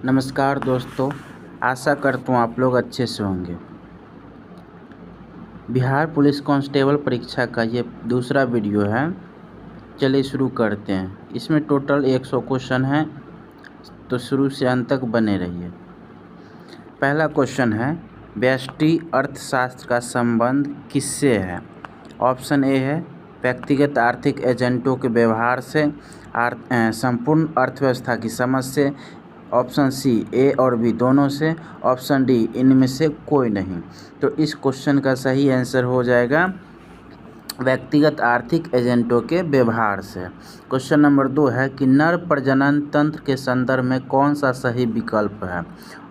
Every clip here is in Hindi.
नमस्कार दोस्तों, आशा करता हूँ आप लोग अच्छे से होंगे। बिहार पुलिस कांस्टेबल परीक्षा का ये दूसरा वीडियो है। चलिए शुरू करते हैं। इसमें टोटल 100 क्वेश्चन हैं, तो शुरू से अंत तक बने रहिए। पहला क्वेश्चन है, व्यष्टि अर्थशास्त्र का संबंध किससे है? ऑप्शन ए है व्यक्तिगत आर्थिक एजेंटों के व्यवहार से, संपूर्ण अर्थव्यवस्था की समझ से, ऑप्शन सी ए और बी दोनों से, ऑप्शन डी इनमें से कोई नहीं। तो इस क्वेश्चन का सही आंसर हो जाएगा व्यक्तिगत आर्थिक एजेंटों के व्यवहार से। क्वेश्चन नंबर 2 है कि नर प्रजनन तंत्र के संदर्भ में कौन सा सही विकल्प है?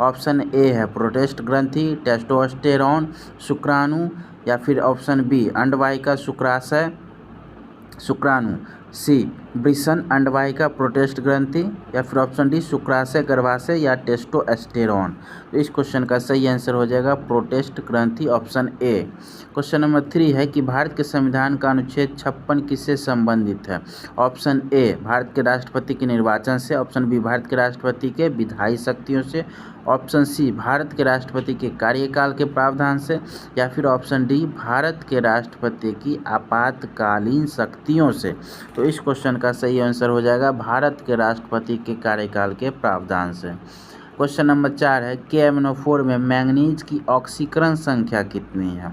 ऑप्शन ए है प्रोटेस्ट ग्रंथि, टेस्टोस्टेरोन, शुक्राणु, या फिर ऑप्शन बी अंडवाहिका शुक्राशय शुक्राणु, सी वृषण अंडवाहिका प्रोटेस्ट ग्रंथि, या फिर ऑप्शन डी शुक्राशय गर्भाशय या टेस्टोस्टेरोन। तो इस क्वेश्चन का सही आंसर हो जाएगा प्रोटेस्ट ग्रंथि, ऑप्शन ए। क्वेश्चन नंबर 3 है कि भारत के संविधान का अनुच्छेद 56 किससे संबंधित है? ऑप्शन ए भारत के राष्ट्रपति के निर्वाचन से, ऑप्शन बी भारत के राष्ट्रपति के विधायी शक्तियों से, ऑप्शन सी भारत के राष्ट्रपति के कार्यकाल के प्रावधान से, या फिर ऑप्शन डी भारत के राष्ट्रपति की आपातकालीन शक्तियों से। तो इस क्वेश्चन का सही आंसर हो जाएगा भारत के राष्ट्रपति के कार्यकाल के प्रावधान से। क्वेश्चन नंबर 4 है KMnO4 में मैंगनीज की ऑक्सीकरण संख्या कितनी है?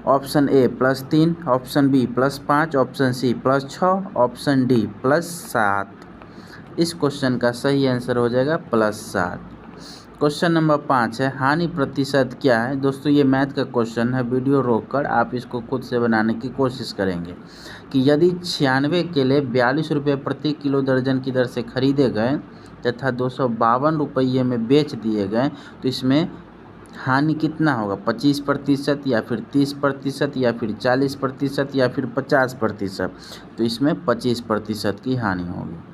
Option A +3, option B +5, option C +6, option D +7। इस क्वेश्चन का सही आंसर हो जाएगा +7। क्वेश्चन नंबर 5 है हानि प्रतिशत क्या है? दोस्तों ये मैथ का क्वेश्चन है, वीडियो रोककर आप इसको खुद से बनाने की कोशिश करेंगे कि यदि 96 केले 42 रुपये प्रति किलो दर्जन की दर से खरीदे गए तथा 252 रुपये में बेच दिए गए, तो इसमें हानि कितना होगा? 25% या फिर 30% या फिर 40% या फिर 50%? तो इसमें 25% की हानि होगी।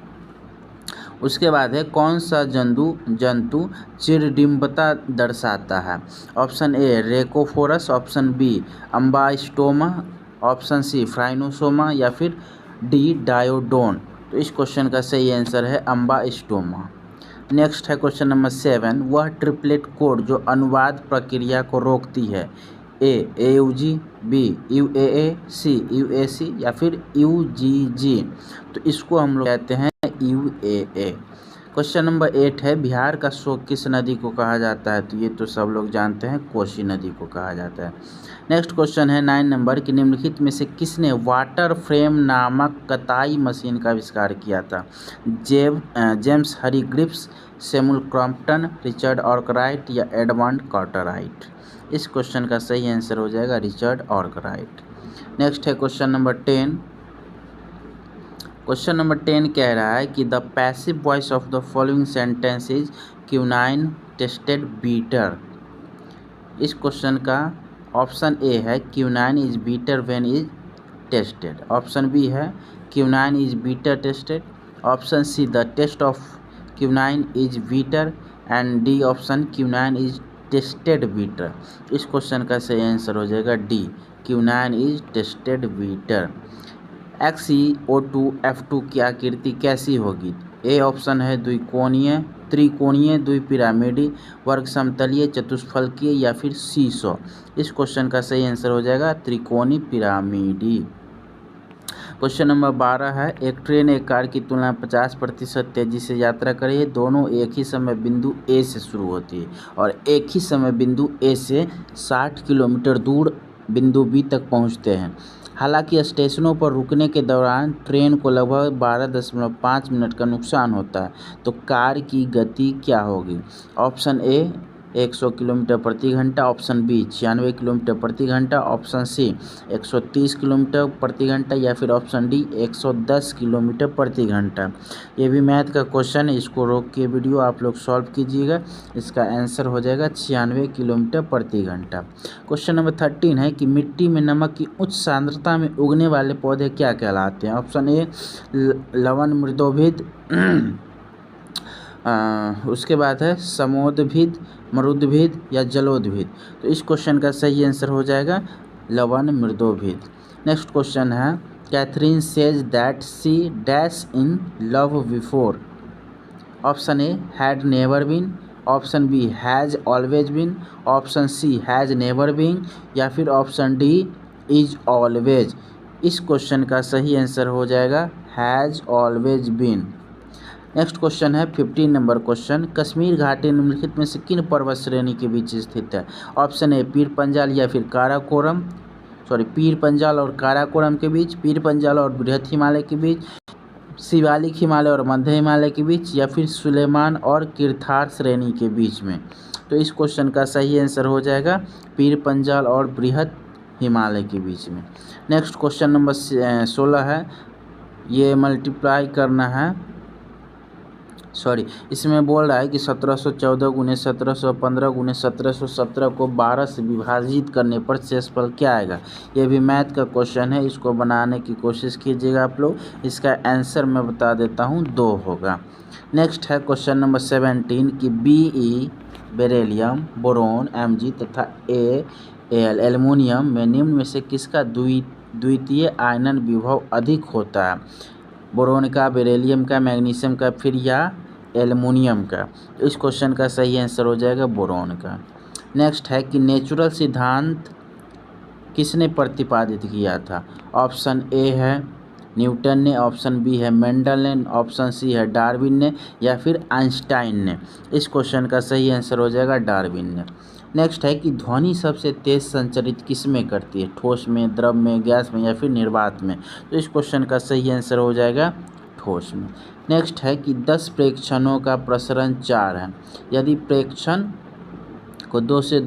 उसके बाद है कौन सा जंतु चिरडिम्बता दर्शाता है? Option A Rhacophorus, option B Ambystoma, option C Phrynosoma, या फिर डी डायोडोन। तो इस क्वेश्चन का सही आंसर है अम्बास्टोमा। नेक्स्ट है क्वेश्चन नंबर 7, वह ट्रिपलेट कोड जो अनुवाद प्रक्रिया को रोकती है? ए AUG, बी UAA, सी UAC, या फिर UGG। तो इसको हम लोग कहते हैं UAA। क्वेश्चन नंबर 8 है बिहार का शोक किस नदी को कहा जाता है? तो ये तो सब लोग जानते हैं, कोसी नदी को कहा जाता है। नेक्स्ट क्वेश्चन है 9 नंबर कि निम्नलिखित में से किसने वाटर फ्रेम नामक कताई मशीन का आविष्कार किया था? James Hargreaves, Samuel Crompton, Richard Arkwright, या एडमंड कार्टराइट। इस क्वेश्चन का सही आंसर हो जाएगा रिचर्ड आर्कराइट। नेक्स्ट है क्वेश्चन नंबर 10। क्वेश्चन नंबर 10 कह रहा है कि the passive voice of the following sentence is quinine tested bitter. इस क्वेश्चन का ऑप्शन ए है quinine is bitter when is tested, option B है quinine is bitter tested, option C the test of क्यूनाइन is bitter, and D option quinine is tested bitter. इस क्वेश्चन का सही आंसर हो जाएगा D quinine is tested bitter. XeO2F2 की आकृति कैसी होगी? ए ऑप्शन है द्विकोणीय, त्रिकोणीय, द्विपिरामिडी, वर्ग समतलीय, चतुष्फलकीय, या फिर सीसॉ। इस क्वेश्चन का सही आंसर हो जाएगा त्रिकोणीय पिरामिडी। क्वेश्चन नंबर 12 है एक ट्रेन एक कार की तुलना में 50% तेजी से यात्रा कर रही है। दोनों एक ही समय बिंदु ए से शुरू होती है और एक ही समय बिंदु ए से 60 किलोमीटर दूर बिंदु बी तक पहुंचते हैं। हालांकि स्टेशनों पर रुकने के दौरान ट्रेन को लगभग 12.5 मिनट का नुकसान होता है, तो कार की गति क्या होगी? ऑप्शन ए 100 किलोमीटर प्रति घंटा, ऑप्शन बी 96 किलोमीटर प्रति घंटा, ऑप्शन सी 130 किलोमीटर प्रति घंटा, या फिर ऑप्शन डी 110 किलोमीटर प्रति घंटा। ये भी मैथ का क्वेश्चन है, इसको रोक के वीडियो आप लोग सॉल्व कीजिएगा। इसका आंसर हो जाएगा 96 किलोमीटर प्रति घंटा। क्वेश्चन नंबर 13 है कि मिट्टी में नमक की उच्च सांद्रता में उगने वाले पौधे क्या कहलाते हैं? ऑप्शन ए लवण मृदोभिद, उसके बाद है समोद्भिद, मरुद्भिद, या जलोद्भिद। तो इस क्वेश्चन का सही आंसर हो जाएगा लवण मृदोभिद। नेक्स्ट क्वेश्चन है Catherine says that she dash in love before. Option A had never been, option B has always been, option C has never been या फिर ऑप्शन डी इज ऑलवेज। इस क्वेश्चन का सही आंसर हो जाएगा has always been. Next question है 15 नंबर क्वेश्चन, कश्मीर घाटी निम्नलिखित में से किन पर्वत श्रेणी के बीच स्थित है? ऑप्शन ए पीर पंजाल या फिर काराकोरम, पीर पंजाल और काराकोरम के बीच, पीर पंजाल और बृहद हिमालय के बीच, शिवालिक हिमालय और मध्य हिमालय के बीच या फिर सुलेमान और किरथार श्रेणी के बीच में। तो इस क्वेश्चन का सही आंसर हो जाएगा पीर पंजाल और बृहद हिमालय के बीच में। नेक्स्ट क्वेश्चन नंबर 16 है, ये मल्टीप्लाई करना है, इसमें बोल रहा है कि 1714 गुने 1715 गुने 1717 को 12 से विभाजित करने पर शेषफल क्या आएगा? ये भी मैथ का क्वेश्चन है, इसको बनाने की कोशिश कीजिएगा आप लोग। इसका आंसर मैं बता देता हूँ, 2 होगा। नेक्स्ट है क्वेश्चन नंबर 17 कि Be बेरिलियम, बोरोन, Mg तथा Al एल्युमिनियम में निम्न में से किसका द्वितीय आयनन विभव अधिक होता है? बोरोन का, बेरिलियम का, मैग्नीशियम का, फिर या एल्युमिनियम का? तो इस क्वेश्चन का सही आंसर हो जाएगा बोरोन का। नेक्स्ट है कि नेचुरल सिद्धांत किसने प्रतिपादित किया था? ऑप्शन ए है न्यूटन ने, ऑप्शन बी है मेंडल ने, ऑप्शन सी है डार्विन ने या फिर आइंस्टाइन ने? इस क्वेश्चन का सही आंसर हो जाएगा डार्विन ने। नेक्स्ट है कि ध्वनि सबसे तेज संचरित किस में करती है? ठोस में, द्रव में, गैस में या फिर निर्वात में? तो इस क्वेश्चन का सही आंसर हो जाएगा ठोस में। नेक्स्ट है कि 10 प्रेक्षणों का प्रसरण 4 है, यदि प्रेक्षण को 2 से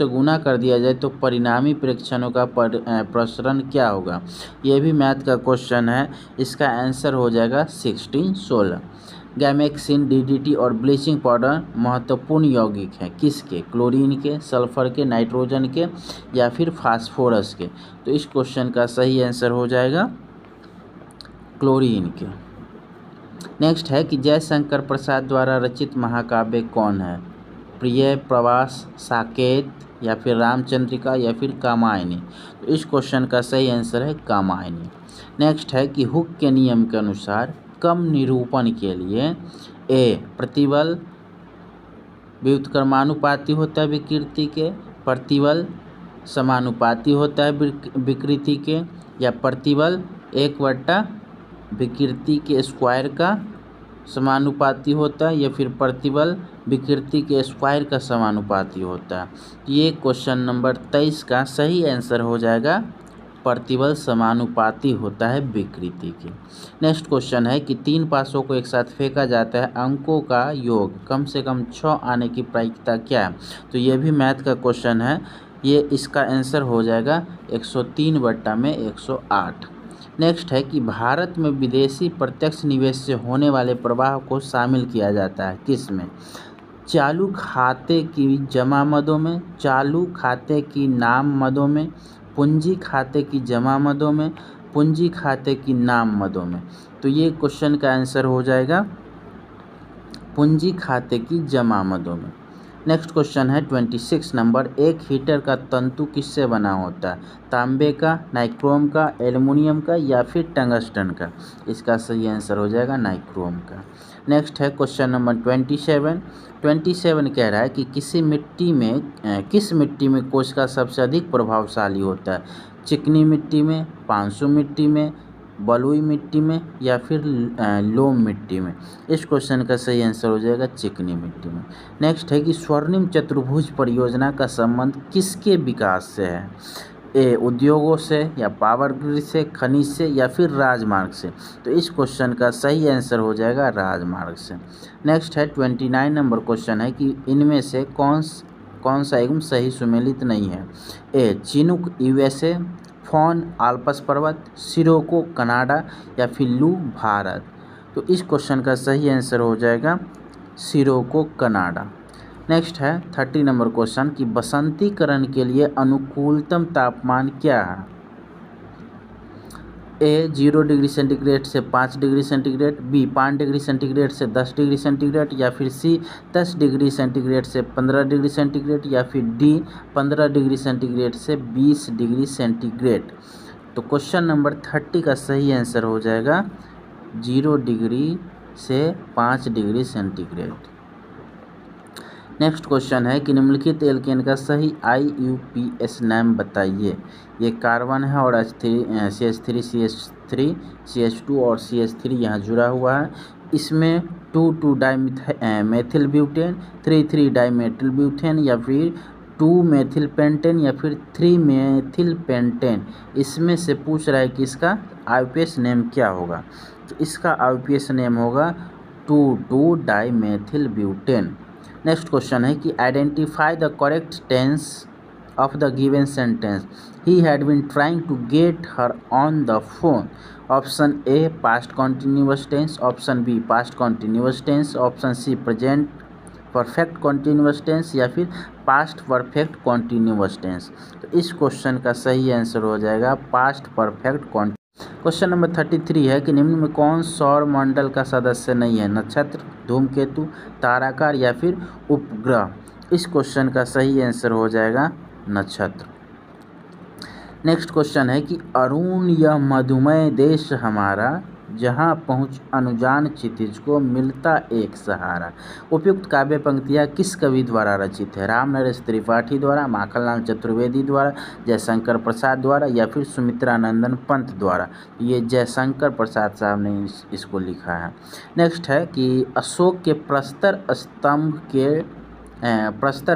गुना कर दिया जाए तो परिणामी प्रेक्षणों का प्रसरण क्या होगा? ये भी मैथ का क्वेश्चन है, इसका आंसर हो जाएगा 16 गैमेक्सिन, डीडीटी और ब्लीचिंग पाउडर महत्वपूर्ण यौगिक हैं किसके? क्लोरीन के, सल्फर के, नाइट्रोजन के या फिर फास्फोरस के? तो इस क्वेश्चन का सही आंसर हो जाएगा क्लोरीन के। नेक्स्ट है कि जयशंकर प्रसाद द्वारा रचित महाकाव्य कौन है? प्रिय प्रवास, साकेत या फिर रामचंद्रिका या फिर कामायनी? तो इस क्वेश्चन का सही आंसर है कामायनी। नेक्स्ट है कि हुक के नियम के अनुसार कम निरूपण के लिए ए प्रतिबल व्युत्क्रमानुपाती होता है विकृति के, प्रतिबल समानुपाती होता है विकृति के, या प्रतिबल 1/, विकृति के स्क्वायर का समानुपाती होता है या फिर प्रतिबल विकृति के स्क्वायर का समानुपाती होता है? ये क्वेश्चन नंबर 23 का सही आंसर हो जाएगा प्रतिबल समानुपाती होता है विकृति के। नेक्स्ट क्वेश्चन है कि 3 पासों को एक साथ फेंका जाता है, अंकों का योग कम से कम 6 आने की प्रायिकता क्या है? तो ये भी मैथ का क्वेश्चन है, ये इसका आंसर हो जाएगा 103/108। नेक्स्ट है कि भारत में विदेशी प्रत्यक्ष निवेश से होने वाले प्रवाह को शामिल किया जाता है किस में? चालू खाते की जमा मदों में, चालू खाते की नाम मदों में, पूंजी खाते की जमा मदों में, पूंजी खाते की नाम मदों में? तो ये क्वेश्चन का आंसर हो जाएगा पूंजी खाते की जमा मदों में। नेक्स्ट क्वेश्चन है 26 नंबर, एक हीटर का तंतु किससे बना होता है? तांबे का, नाइक्रोम का, एल्युमिनियम का या फिर टंगस्टन का? इसका सही आंसर हो जाएगा नाइक्रोम का। नेक्स्ट है क्वेश्चन नंबर 27 कह रहा है कि किस मिट्टी में कोशिका सबसे अधिक प्रभावशाली होता है? चिकनी मिट्टी में, पांसु मिट्टी में, बलुई मिट्टी में या फिर लोम मिट्टी में? इस क्वेश्चन का सही आंसर हो जाएगा चिकनी मिट्टी में। नेक्स्ट है कि स्वर्णिम चतुर्भुज परियोजना का संबंध किसके विकास से है? ए उद्योगों से या पावर ग्रिड से, खनिज से या फिर राजमार्ग से? तो इस क्वेश्चन का सही आंसर हो जाएगा राजमार्ग से। नेक्स्ट है 29 नंबर क्वेश्चन है कि इनमें से कौन सा एवं सही सुमेलित नहीं है? ए चिनुक USA, फॉन आल्प्स पर्वत, सिरोको कनाडा या फिर लू भारत? तो इस क्वेश्चन का सही आंसर हो जाएगा सिरोको कनाडा। नेक्स्ट है 30 नंबर क्वेश्चन कि बसंतीकरण के लिए अनुकूलतम तापमान क्या है? ए 0 डिग्री सेंटीग्रेड से 5 degree centigrade, B 5 degree centigrade से 10 डिग्री सेंटीग्रेड या फिर सी 10 डिग्री सेंटीग्रेड से 15 डिग्री सेंटीग्रेड या फिर डी 15 डिग्री सेंटीग्रेड से 20 डिग्री सेंटीग्रेड? तो क्वेश्चन नंबर 30 का सही आंसर हो जाएगा 0 डिग्री से 5 डिग्री सेंटीग्रेड। नेक्स्ट क्वेश्चन है कि निम्नलिखित एल्केन का सही IUPAC नाम बताइए। ये कार्बन है और CH3 CH3 CH2 और CH3 यहाँ जुड़ा हुआ है। इसमें 2 डाइमेथिल ब्यूटेन, 3 डाइमेथिल ब्यूटेन या फिर 2 मेथिल पेंटेन या फिर 3 मेथिल पेंटेन। इसमें से पूछ रहा है कि इसका IUPAC नेम क्या होगा। तो इसका IUPAC नेम होगा 2 डाइमेथिल ब्यूटेन। नेक्स्ट क्वेश्चन है कि identify the correct tense of the given sentence. He had been trying to get her on the phone. Option A past continuous tense, option B past continuous tense, option C present perfect continuous tense या फिर पास्ट परफेक्ट कॉन्टिन्यूअस टेंस। तो इस क्वेश्चन का सही आंसर हो जाएगा past perfect continuous. Question number 33 है कि निम्न में कौन सौर मंडल का सदस्य नहीं है। नक्षत्र, धूमकेतु, ताराकार या फिर उपग्रह। इस क्वेश्चन का सही आंसर हो जाएगा नक्षत्र। नेक्स्ट क्वेश्चन है कि अरुण यह मधुमय देश हमारा, जहाँ पहुँच अनुजान क्षितिज को मिलता एक सहारा। उपयुक्त काव्य पंक्तियाँ किस कवि द्वारा रचित है। राम नरेश त्रिपाठी द्वारा, माखनलाल चतुर्वेदी द्वारा, जयशंकर प्रसाद द्वारा या फिर सुमित्रा नंदन पंत द्वारा। ये जयशंकर प्रसाद साहब ने इसको लिखा है। नेक्स्ट है कि अशोक के प्रस्तर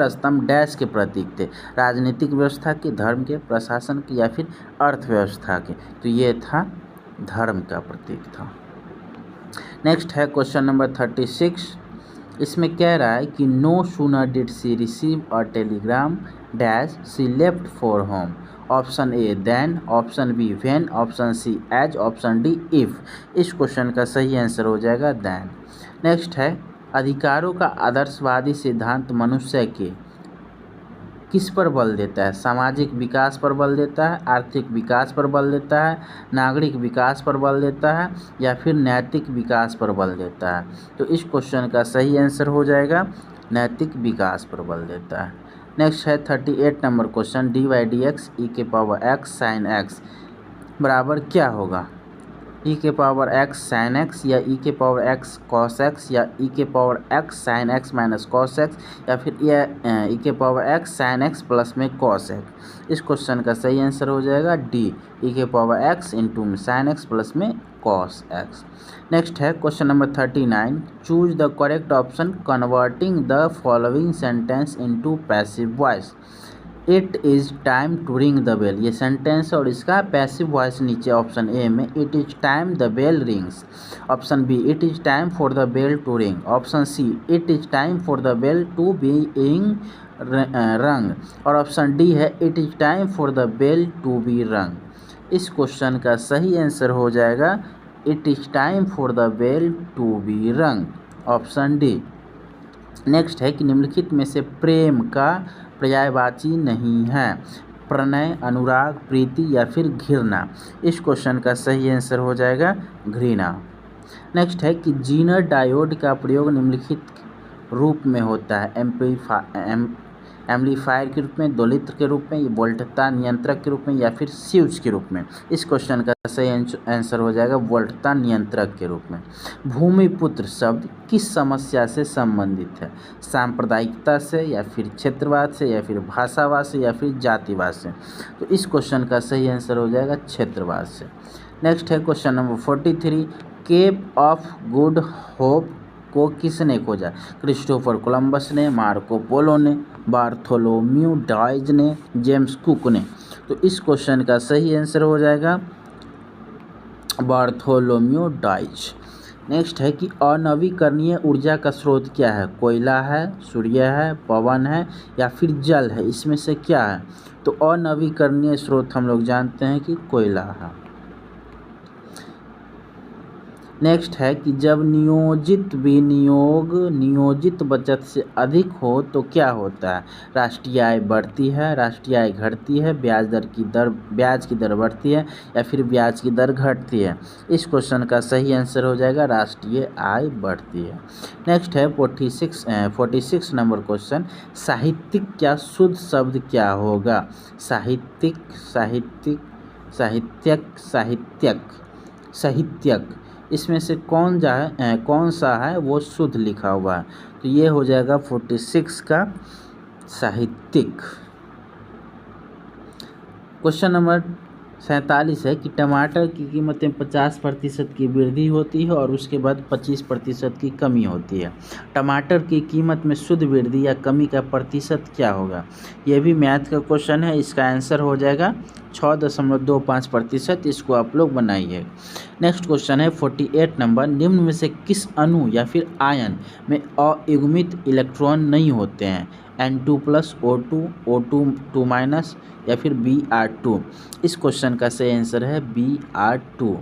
स्तंभ डैश के प्रतीक थे। राजनीतिक व्यवस्था के, धर्म के, प्रशासन के या फिर अर्थव्यवस्था के। तो ये था धर्म का प्रतीक था। नेक्स्ट है क्वेश्चन नंबर 36। इसमें कह रहा है कि no sooner did she receive a telegram dash she left for home. Option A then, option B when, option C as, option D if. इस क्वेश्चन का सही आंसर हो जाएगा देन। नेक्स्ट है अधिकारों का आदर्शवादी सिद्धांत मनुष्य के किस पर बल देता है। सामाजिक विकास पर बल देता है, आर्थिक विकास पर बल देता है, नागरिक विकास पर बल देता है या फिर नैतिक विकास पर बल देता है। तो इस क्वेश्चन का सही आंसर हो जाएगा नैतिक विकास पर बल देता है। नेक्स्ट है 38 number question, dy/dx e⁻x sin x बराबर क्या होगा। e⁻x sin x या e⁻x cos x या e⁻x sin x - cos x या फिर e⁻x sin x प्लस में cos x। इस क्वेश्चन का सही आंसर हो जाएगा D, e⁻x into sin x plus में cos x। नेक्स्ट है question number 39, choose the correct option converting the following sentence into passive voice. It is time to ring the bell, ये सेंटेंस और इसका पैसिव वॉइस नीचे ऑप्शन ए में it is time the bell rings. Option B it is time for the bell to ring. Option C it is time for the bell to being rung. और ऑप्शन डी है it is time for the bell to be rung. इस क्वेश्चन का सही आंसर हो जाएगा it is time for the bell to be rung, option D. Next है कि निम्नलिखित में से प्रेम का पर्यायवाची नहीं है। प्रणय, अनुराग, प्रीति या फिर घृणा। इस क्वेश्चन का सही आंसर हो जाएगा घृणा। नेक्स्ट है कि जीनर डायोड का प्रयोग निम्नलिखित रूप में होता है। एम्पलीफायर के रूप में, दोलित्र के रूप में, वोल्टता नियंत्रक के रूप में या फिर स्विच के रूप में। इस क्वेश्चन का सही आंसर हो जाएगा वोल्टता नियंत्रक के रूप में। भूमिपुत्र शब्द किस समस्या से संबंधित है। सांप्रदायिकता से या फिर क्षेत्रवाद से या फिर भाषावाद से या फिर जातिवाद से। तो इस क्वेश्चन का सही आंसर हो जाएगा क्षेत्रवाद से। नेक्स्ट है question number 43, Cape of Good Hope को किसने खोजा। क्रिस्टोफर कोलंबस ने, मार्को पोलो ने, बार्थोलोम्यू डाइज ने, जेम्स कुक ने। तो इस क्वेश्चन का सही आंसर हो जाएगा बार्थोलोम्यू डाइज। नेक्स्ट है कि अनवीकरणीय ऊर्जा का स्रोत क्या है। कोयला है, सूर्य है, पवन है या फिर जल है। इसमें से क्या है। तो अनवीकरणीय स्रोत हम लोग जानते हैं कि कोयला है। नेक्स्ट है कि जब नियोजित विनियोग नियोजित बचत से अधिक हो तो क्या होता है। राष्ट्रीय आय बढ़ती है, राष्ट्रीय आय घटती है, ब्याज की दर बढ़ती है या फिर ब्याज की दर घटती है। इस क्वेश्चन का सही आंसर हो जाएगा राष्ट्रीय आय बढ़ती है। नेक्स्ट है 46 नंबर क्वेश्चन, साहित्यिक क्या शुद्ध शब्द क्या होगा। साहित्यिक, साहित्यक, साहित्यक, साहित्यक। इसमें से कौन सा है वो शुद्ध लिखा हुआ है, तो ये हो जाएगा 46 का साहित्यिक। क्वेश्चन नंबर 47 है कि टमाटर की कीमत में 50% की वृद्धि होती है और उसके बाद 25% की कमी होती है। टमाटर की कीमत में शुद्ध वृद्धि या कमी का प्रतिशत क्या होगा? यह भी मैथ का क्वेश्चन है। इसका आंसर हो जाएगा 6.25%। इसको आप लोग बनाइए। नेक्स्ट क्वेश्चन है 48 नंबर, निम्न में से किस अणु या फिर आयन में अयुग्मित इलेक्ट्रॉन नहीं होते हैं? N2+, O2, O2 या फिर Br2। इस क्वेश्चन का सही आंसर है Br2।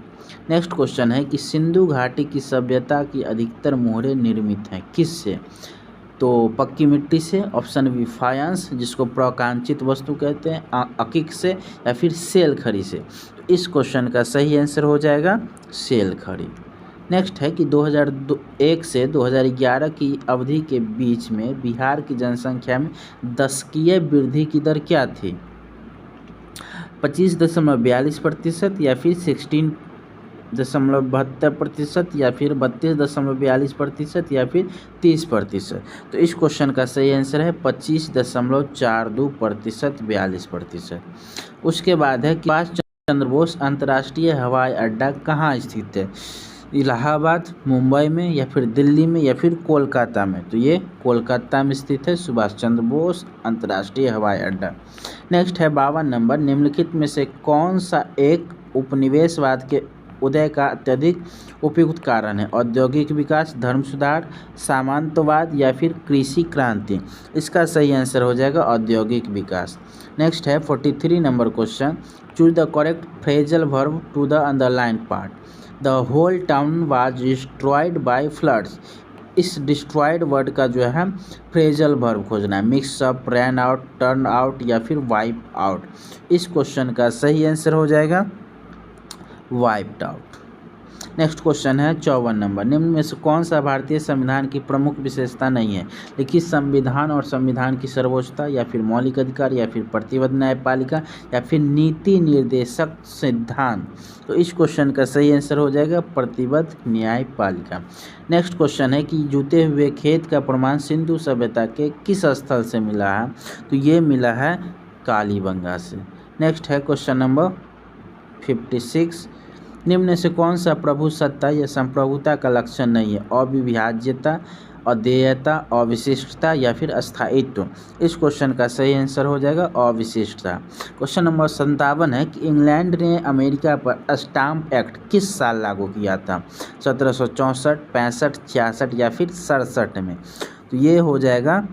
नेक्स्ट क्वेश्चन है कि सिंधु घाटी की सभ्यता की अधिकतर मोहरें निर्मित हैं किससे? तो पक्की मिट्टी से, ऑप्शन बी फायंस जिसको प्रकांचित वस्तु कहते हैं, अकिक से, या फिर सेल खड़ी से। तो इस क्वेश्चन का सही आंसर हो जाएगा सेल खड़ी। नेक्स्ट है कि 2001 से 2011 की अवधि के बीच में बिहार की जनसंख्या में दशकीय वृद्धि की दर क्या थी? 25.42% या फिर 16.72% या फिर 32.42% या फिर 30%। तो इस क्वेश्चन का सही आंसर है 25.42%, 42%। उसके बाद है कि सुभाष चंद्र बोस अंतर्राष्ट्रीय हवाई अड्डा कहाँ स्थित है? इलाहाबाद, मुंबई में, या फिर दिल्ली में, या फिर कोलकाता में? तो ये कोलकाता में स्थित है सुभाष चंद्र बोस अंतर्राष्ट्रीय हवाई अड्डा। नेक्स्ट है 52 नंबर, निम्नलिखित में से कौन सा एक उपनिवेशवाद के उदय का अत्यधिक उपयुक्त कारण है? औद्योगिक विकास, धर्म सुधार, सामंतवाद, या फिर कृषि क्रांति? इसका सही आंसर हो जाएगा औद्योगिक विकास। नेक्स्ट है 43 number question, choose the correct phrasal verb to the underline part. The whole town was destroyed by floods. इस डिस्ट्रॉयड वर्ड का जो है फ्रेजल वर्ब खोजना है। Mix up, ran out, turn out, या फिर वाइप आउट? इस क्वेश्चन का सही आंसर हो जाएगा वाइप्ड आउट। नेक्स्ट क्वेश्चन है 54 नंबर, निम्न में से कौन सा भारतीय संविधान की प्रमुख विशेषता नहीं है? लिखित संविधान और संविधान की सर्वोच्चता, या फिर मौलिक अधिकार, या फिर प्रतिबद्ध न्यायपालिका, या फिर नीति निर्देशक सिद्धांत? तो इस क्वेश्चन का सही आंसर हो जाएगा प्रतिबद्ध न्यायपालिका। नेक्स्ट क्वेश्चन है कि जूते हुए खेत का प्रमाण सिंधु सभ्यता के किस स्थल से मिला है? तो ये मिला है कालीबंगा से। नेक्स्ट है क्वेश्चन नंबर 56, निम्न से कौन सा प्रभुसत्ता या संप्रभुता का लक्षण नहीं है? अविभाज्यता, अदेयता, अविशिष्टता, या फिर अस्थायित्व? इस क्वेश्चन का सही आंसर हो जाएगा अविशिष्टता। क्वेश्चन नंबर 57 है कि इंग्लैंड ने अमेरिका पर स्टाम्प एक्ट किस साल लागू किया था? 1764, 65, 66, या फिर 67 में? तो ये हो जाएगा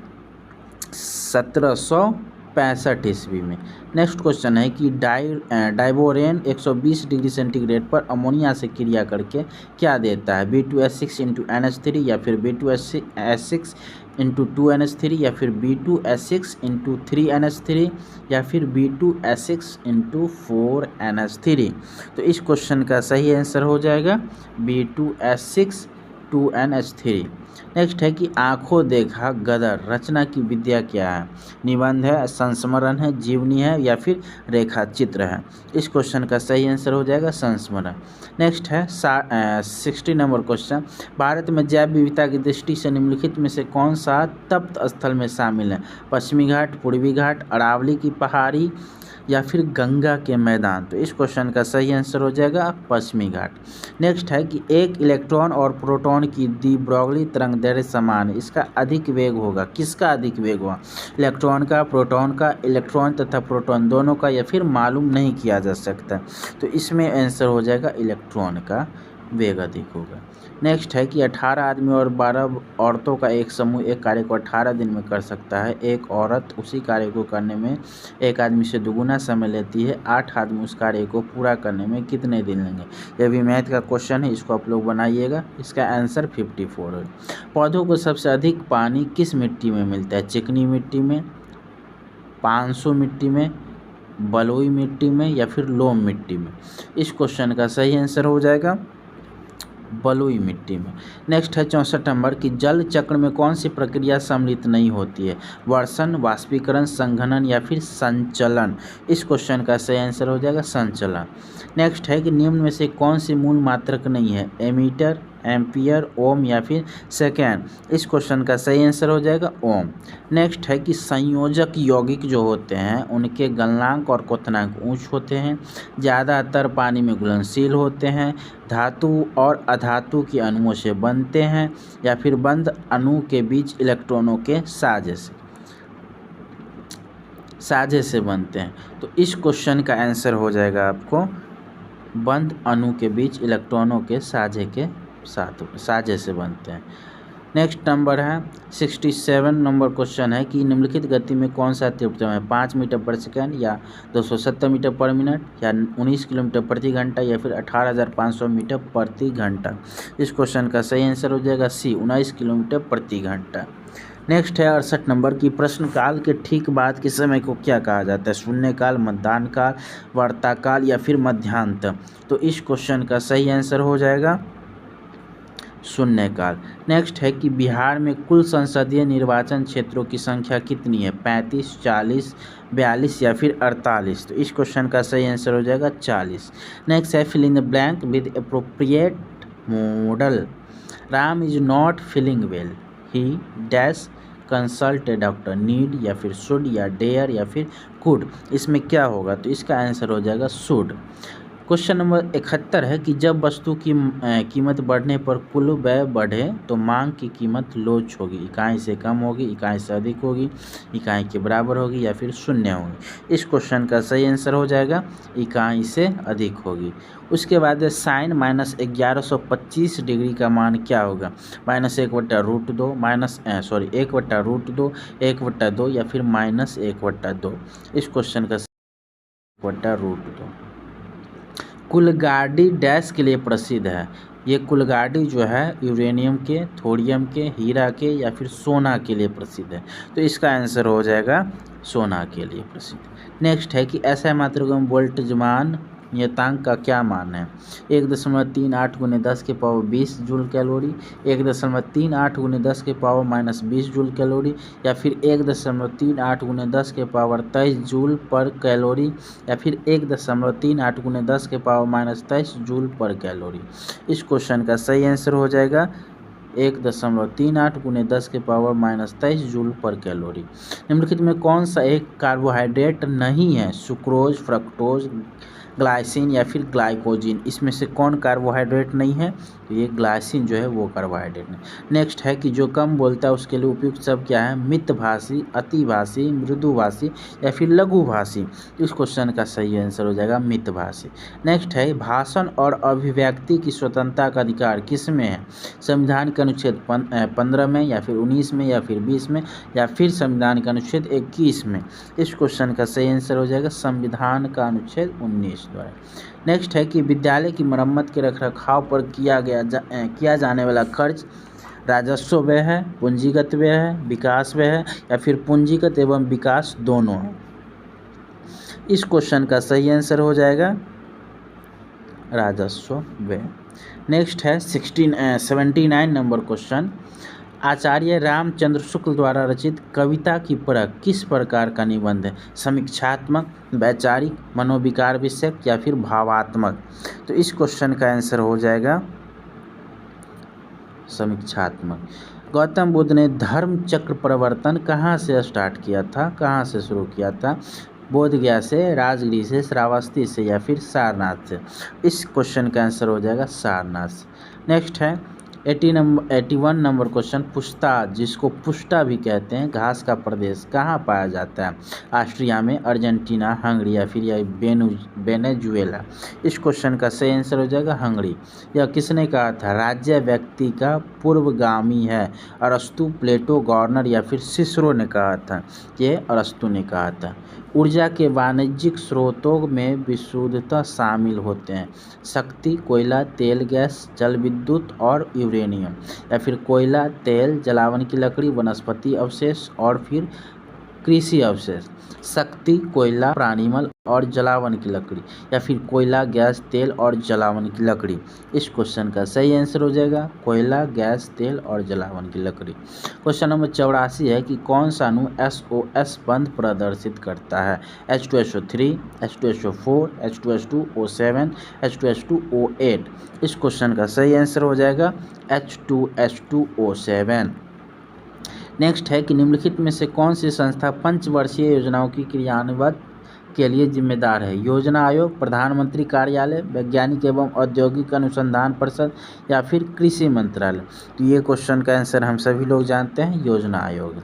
1765 ईस्वी में। नेक्स्ट क्वेश्चन है कि डाइबोरेन 120 डिग्री सेंटीग्रेड पर अमोनिया से क्रिया करके क्या देता है? B2S6 × NH3, या फिर B2S6 × 2NH3, या फिर B2S6 × 3NH3, या फिर B2S6 × 4NH3? तो इस क्वेश्चन का सही आंसर हो जाएगा B2S6 2NH3। नेक्स्ट है कि आंखों देखा गदर रचना की विद्या क्या है? निबंध है, संस्मरण है, जीवनी है, या फिर रेखा चित्र है? इस क्वेश्चन का सही आंसर हो जाएगा संस्मरण। नेक्स्ट है 60 नंबर क्वेश्चन, भारत में जैव विविधता की दृष्टि से निम्नलिखित में से कौन सा तप्त स्थल में शामिल है? पश्चिमी घाट, पूर्वी घाट, अरावली की पहाड़ी, या फिर गंगा के मैदान? तो इस क्वेश्चन का सही आंसर हो जाएगा पश्चिमी घाट। नेक्स्ट है कि एक इलेक्ट्रॉन और प्रोटॉन की दी ब्रोगली तरंग दैर्ध्य समान है, इसका अधिक वेग होगा? किसका अधिक वेग होगा? इलेक्ट्रॉन का, प्रोटॉन का? इलेक्ट्रॉन तथा प्रोटॉन दोनों का, या फिर मालूम नहीं किया जा सकता? तो इसमें आंसर हो जाएगा इलेक्ट्रॉन का वेग अधिक होगा। नेक्स्ट है कि 18 आदमी और 12 औरतों का एक समूह एक कार्य को 18 दिन में कर सकता है। एक औरत उसी कार्य को करने में एक आदमी से दुगुना समय लेती है। 8 आदमी उस कार्य को पूरा करने में कितने दिन लेंगे? यह भी मैथ का क्वेश्चन है, इसको आप लोग बनाइएगा। इसका आंसर 54 है। पौधों को सबसे अधिक पानी किस मिट्टी में मिलता है? चिकनी मिट्टी में, 500 मिट्टी में, बलुई मिट्टी में, या फिर लोम मिट्टी में? इस क्वेश्चन का सही आंसर हो जाएगा बलुई मिट्टी में। नेक्स्ट है 64 नंबर कि जल चक्र में कौन सी प्रक्रिया सम्मिलित नहीं होती है? वर्षण, वाष्पीकरण, संघनन या फिर संचलन। इस क्वेश्चन का सही आंसर हो जाएगा संचलन। नेक्स्ट है कि निम्न में से कौन सी मूल मात्रक नहीं है? एमीटर, एम्पियर, ओम या फिर सेकेंड। इस क्वेश्चन का सही आंसर हो जाएगा ओम। नेक्स्ट है कि संयोजक यौगिक जो होते हैं उनके गलनांक और क्वथनांक ऊंच होते हैं, ज़्यादातर पानी में घुलनशील होते हैं, धातु और अधातु के अणुओं से बनते हैं या फिर बंद अणु के बीच इलेक्ट्रॉनों के साझे से बनते हैं। तो इस क्वेश्चन का आंसर हो जाएगा आपको बंद अणु के बीच इलेक्ट्रॉनों के साझे से बनते हैं। नेक्स्ट नंबर है 67 नंबर क्वेश्चन है कि निम्नलिखित गति में कौन सा तीव्रतम है? 5 मीटर पर सेकंड या 270 मीटर पर मिनट या 19 किलोमीटर प्रति घंटा या फिर 18,500 मीटर प्रति घंटा। इस क्वेश्चन का सही आंसर हो जाएगा सी, 19 किलोमीटर प्रति घंटा। नेक्स्ट है 68 नंबर की प्रश्नकाल के ठीक बाद के समय को क्या कहा जाता है? शून्यकाल, मतदान काल, वार्ताकाल या फिर मध्यांतर। तो इस क्वेश्चन का सही आंसर हो जाएगा शून्यकाल। नेक्स्ट है कि बिहार में कुल संसदीय निर्वाचन क्षेत्रों की संख्या कितनी है? 35, 40, 42 या फिर 48। तो इस क्वेश्चन का सही आंसर हो जाएगा 40। नेक्स्ट है fill in the blank with appropriate modal. Ram is not feeling well, he dash consult a doctor, need या फिर शुड या डेयर या फिर कुड। इसमें क्या होगा? तो इसका आंसर हो जाएगा शुड। क्वेश्चन नंबर 71 है कि जब वस्तु की कीमत बढ़ने पर कुल व्यय बढ़े तो मांग की कीमत लोच होगी। इकाई से कम होगी, इकाई से अधिक होगी, इकाई के बराबर होगी या फिर शून्य होगी। इस क्वेश्चन का सही आंसर हो जाएगा इकाई से अधिक होगी। उसके बाद साइन माइनस 1125 डिग्री का मान क्या होगा? -1/√2 1/√2 1/2 या फिर -1/2। इस क्वेश्चन का 1/√2। कुलगाड़ी डैश के लिए प्रसिद्ध है? ये कुलगाड़ी जो है यूरेनियम के, थोरियम के, हीरा के या फिर सोना के लिए प्रसिद्ध है। तो इसका आंसर हो जाएगा सोना के लिए प्रसिद्ध। नेक्स्ट है कि ऐसा मात्रक वोल्टजमान नियतांक का क्या मान है? 1.38 × 10⁻20 जूल कैलोरी, 1.38 × 10⁻−20 जूल कैलोरी या फिर 1.38 × 10⁻23 जूल पर कैलोरी या फिर 1.38 × 10⁻−23 जूल पर कैलोरी। इस क्वेश्चन का सही आंसर हो जाएगा 1.38 × 10⁻−23 जूल पर कैलोरी। निम्नलिखित में कौन सा एक कार्बोहाइड्रेट नहीं है? सुक्रोज, फ्रक्टोज, ग्लाइसिन या फिर ग्लाइकोजिन। इसमें से कौन कार्बोहाइड्रेट नहीं है? तो ये ग्लाइसिन जो है वो कार्बोहाइड्रेट नहीं। नेक्स्ट है कि जो कम बोलता है उसके लिए उपयुक्त शब्द क्या है? मितभाषी, अतिभाषी, मृदुभाषी या फिर लघुभाषी। इस क्वेश्चन का सही आंसर हो जाएगा मितभाषी। नेक्स्ट है भाषण और अभिव्यक्ति की स्वतंत्रता का अधिकार किस में है? संविधान के अनुच्छेद 15 में या फिर 19 में या फिर 20 में या फिर संविधान का अनुच्छेद 21 में। इस क्वेश्चन का सही आंसर हो जाएगा संविधान का अनुच्छेद 19 द्वारा। नेक्स्ट है कि विद्यालय की मरम्मत के रखरखाव पर किया जाने वाला खर्च राजस्व व्यय है, पूंजीगत व्यय है, विकास व्यय है या फिर पूंजीगत एवं विकास दोनों है। इस क्वेश्चन का सही आंसर हो जाएगा राजस्व व्यय। नेक्स्ट है 79 नंबर क्वेश्चन। आचार्य रामचंद्र शुक्ल द्वारा रचित कविता की परख किस प्रकार का निबंध है? समीक्षात्मक, वैचारिक, मनोविकार विषयक या फिर भावात्मक। तो इस क्वेश्चन का आंसर हो जाएगा समीक्षात्मक। गौतम बुद्ध ने धर्म चक्र परिवर्तन कहाँ से स्टार्ट किया था, कहाँ से शुरू किया था? बोधगया से, राजगीर से, श्रावस्ती से या फिर सारनाथ से। इस क्वेश्चन का आंसर हो जाएगा सारनाथ से। नेक्स्ट है 81 नंबर क्वेश्चन। पुश्ता, जिसको पुश्ता भी कहते हैं, घास का प्रदेश कहाँ पाया जाता है? ऑस्ट्रिया में, अर्जेंटीना, हंगरी या फिर वेनेजुएला। इस क्वेश्चन का सही आंसर हो जाएगा हंगरी। यह किसने कहा था? राज्य व्यक्ति का पूर्वगामी है। अरस्तु, प्लेटो, गॉर्नर या फिर सिसरो ने कहा था। ये अरस्तु ने कहा था। ऊर्जा के वाणिज्यिक स्रोतों में विशुद्धता शामिल होते हैं। शक्ति, कोयला, तेल, गैस, जल विद्युत और यूरेनियम या फिर कोयला, तेल, जलावन की लकड़ी, वनस्पति अवशेष और फिर कृषि अवशेष, शक्ति, कोयला, प्राणीमल और जलावन की लकड़ी, या फिर कोयला, गैस, तेल और जलावन की लकड़ी। इस क्वेश्चन का सही आंसर हो जाएगा कोयला, गैस, तेल और जलावन की लकड़ी। क्वेश्चन नंबर 84 है कि कौन सा अणु SOS बंध प्रदर्शित करता है? H2SO3, H2SO4, H2S2O7, H2S2O8। इस क्वेश्चन का सही आंसर हो जाएगा H2S2O7। नेक्स्ट है कि निम्नलिखित में से कौन सी संस्था पंचवर्षीय योजनाओं की क्रियान्वयन के लिए जिम्मेदार है? योजना आयोग, प्रधानमंत्री कार्यालय, वैज्ञानिक एवं औद्योगिक अनुसंधान परिषद, या फिर कृषि मंत्रालय। तो ये क्वेश्चन का आंसर हम सभी लोग जानते हैं, योजना आयोग।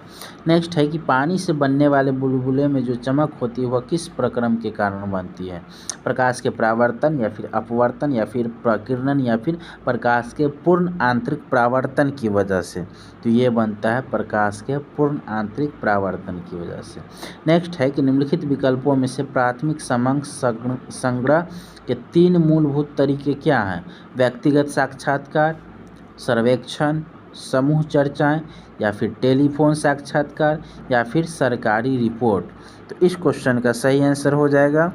नेक्स्ट है कि पानी से बनने वाले बुलबुले में जो चमक होती है वह किस प्रक्रम के कारण बनती है? प्रकाश के परावर्तन, या फिर अपवर्तन, या फिर प्रकीर्णन, या फिर प्रकाश के पूर्ण आंतरिक परावर्तन की वजह से। तो ये बनता है प्रकाश के पूर्ण आंतरिक परावर्तन की वजह से। नेक्स्ट है कि निम्नलिखित विकल्पों में से प्राथमिक समंक संग्रह के 3 मूलभूत तरीके क्या हैं? व्यक्तिगत साक्षात्कार, सर्वेक्षण, समूह चर्चाएं, या फिर टेलीफोन साक्षात्कार, या फिर सरकारी रिपोर्ट। तो इस क्वेश्चन का सही आंसर हो जाएगा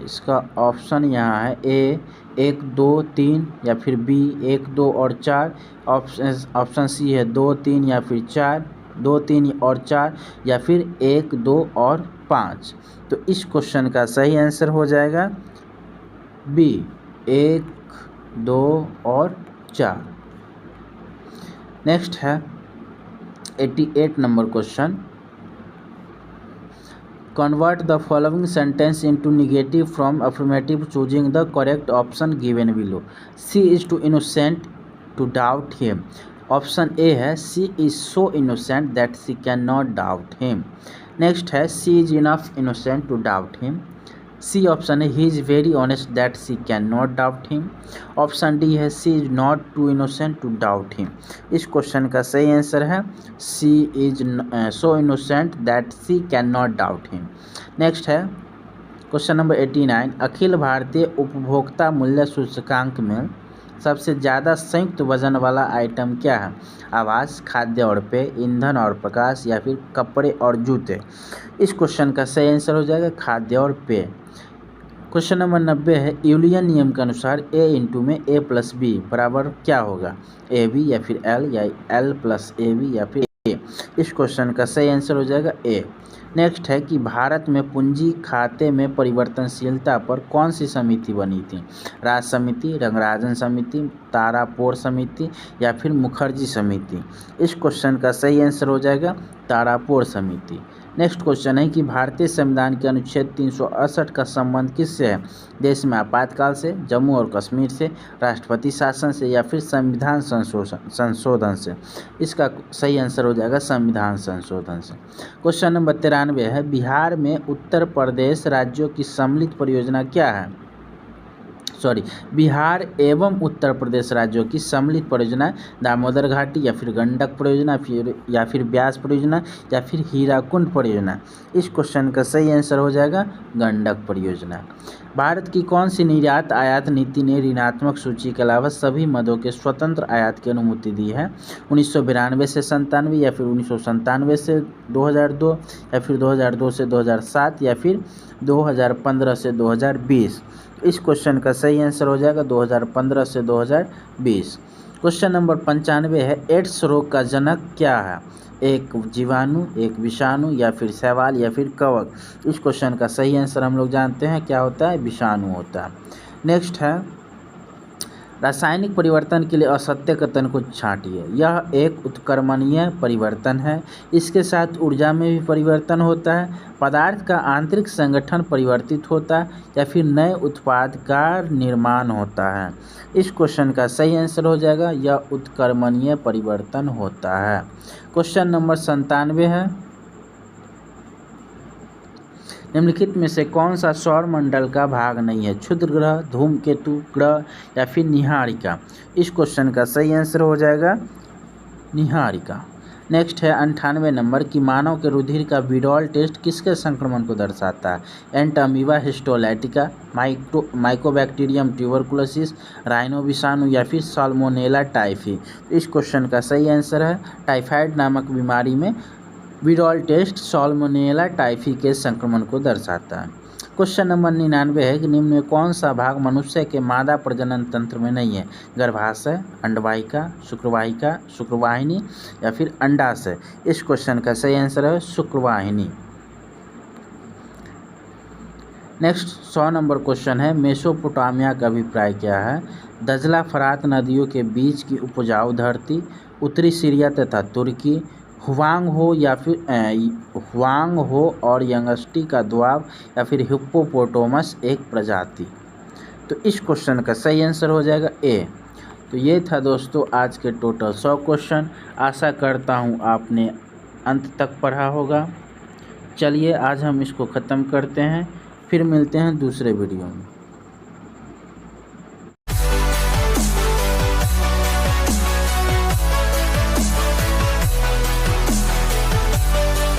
इसका ऑप्शन यहाँ है ए 1, 2, 3, या फिर बी 1, 2 और 4। ऑप्शन सी है 2, 3 या फिर 4, 2, 3 और 4, या फिर 1, 2 और 5। तो इस क्वेश्चन का सही आंसर हो जाएगा बी 1, 2 और 4। नेक्स्ट है 88 number question. Convert the following sentence into negative from affirmative, choosing the correct option given below. She is too innocent to doubt him. Option A है she is so innocent that she cannot doubt him. Next है she is enough innocent to doubt him. C option है he is very honest that she cannot doubt him. Option D है she is not too innocent to doubt him. इस क्वेश्चन का सही आंसर है she is so innocent that she cannot doubt him. Next है क्वेश्चन नंबर 89। अखिल भारतीय उपभोक्ता मूल्य सूचकांक में सबसे ज़्यादा संयुक्त वजन वाला आइटम क्या है? आवास, खाद्य और पेय, ईंधन और प्रकाश, या फिर कपड़े और जूते। इस क्वेश्चन का सही आंसर हो जाएगा खाद्य और पेय। क्वेश्चन नंबर 90 है यूलियन नियम के अनुसार a इंटू में a प्लस बी बराबर क्या होगा? AB, या फिर L, या L प्लस AB, या फिर A। इस क्वेश्चन का सही आंसर हो जाएगा A। नेक्स्ट है कि भारत में पूंजी खाते में परिवर्तनशीलता पर कौन सी समिति बनी थी? राज समिति, रंगराजन समिति, तारापोर समिति, या फिर मुखर्जी समिति। इस क्वेश्चन का सही आंसर हो जाएगा तारापोर समिति। नेक्स्ट क्वेश्चन है कि भारतीय संविधान के अनुच्छेद 368 का संबंध किससे है? देश में आपातकाल से, जम्मू और कश्मीर से, राष्ट्रपति शासन से, या फिर संविधान संशोधन से। इसका सही आंसर हो जाएगा संविधान संशोधन से। क्वेश्चन नंबर 93 है बिहार में उत्तर प्रदेश राज्यों की सम्मिलित परियोजना क्या है? बिहार एवं उत्तर प्रदेश राज्यों की सम्मिलित परियोजना दामोदर घाटी, या फिर गंडक परियोजना, या फिर ब्यास परियोजना, या फिर हीराकुंड परियोजना। इस क्वेश्चन का सही आंसर हो जाएगा गंडक परियोजना। भारत की कौन सी निर्यात आयात नीति ने ऋणात्मक सूची के अलावा सभी मदों के स्वतंत्र आयात की अनुमति दी है? 1992 से 97, या फिर 1997 से 2002, या फिर 2002 से 2007, या फिर 2015 से 2020। इस क्वेश्चन का सही आंसर हो जाएगा 2015 से 2020। क्वेश्चन नंबर 95 है एड्स रोग का जनक क्या है? एक जीवाणु, एक विषाणु, या फिर शैवाल, या फिर कवक। इस क्वेश्चन का सही आंसर हम लोग जानते हैं क्या होता है? विषाणु होता है। नेक्स्ट है रासायनिक परिवर्तन के लिए असत्य कथन को छांटिए। यह एक उत्क्रमणीय परिवर्तन है, इसके साथ ऊर्जा में भी परिवर्तन होता है, पदार्थ का आंतरिक संगठन परिवर्तित होता है, या फिर नए उत्पाद का निर्माण होता है। इस क्वेश्चन का सही आंसर हो जाएगा यह उत्क्रमणीय परिवर्तन होता है। क्वेश्चन नंबर 97 है निम्नलिखित में से कौन सा सौर मंडल का भाग नहीं है? क्षुद्र ग्रह, धूमकेतु ग्रह, या फिर निहारिका। इस क्वेश्चन का सही आंसर हो जाएगा निहारिका। नेक्स्ट है 98 नंबर कि मानव के रुधिर का विडॉल टेस्ट किसके संक्रमण को दर्शाता है? Entamoeba histolytica, Mycobacterium tuberculosis, rhino विषाणु या फिर साल्मोनेला टाइफी। तो इस क्वेश्चन का सही आंसर है टाइफाइड नामक बीमारी में विडॉल टेस्ट साल्मोनेला टाइफी के संक्रमण को दर्शाता है। क्वेश्चन नंबर 99 है कि निम्न में कौन सा भाग मनुष्य के मादा प्रजनन तंत्र में नहीं है? गर्भाशय, अंडवाहिका, शुक्रवाहिका, शुक्रवाहिनी या फिर अंडाशय। इस क्वेश्चन का सही आंसर है शुक्रवाहिनी। नेक्स्ट 100 नंबर क्वेश्चन है मेसोपोटामिया का अभिप्राय क्या है? दजला फरात नदियों के बीच की उपजाऊ धरती, उत्तरी सीरिया तथा तुर्की, हुआंग हो और यंगस्टी का द्वाब या फिर हिप्पोपोटामस एक प्रजाति। तो इस क्वेश्चन का सही आंसर हो जाएगा ए। तो ये था दोस्तों आज के टोटल 100 क्वेश्चन। आशा करता हूँ आपने अंत तक पढ़ा होगा। चलिए आज हम इसको ख़त्म करते हैं, फिर मिलते हैं दूसरे वीडियो में।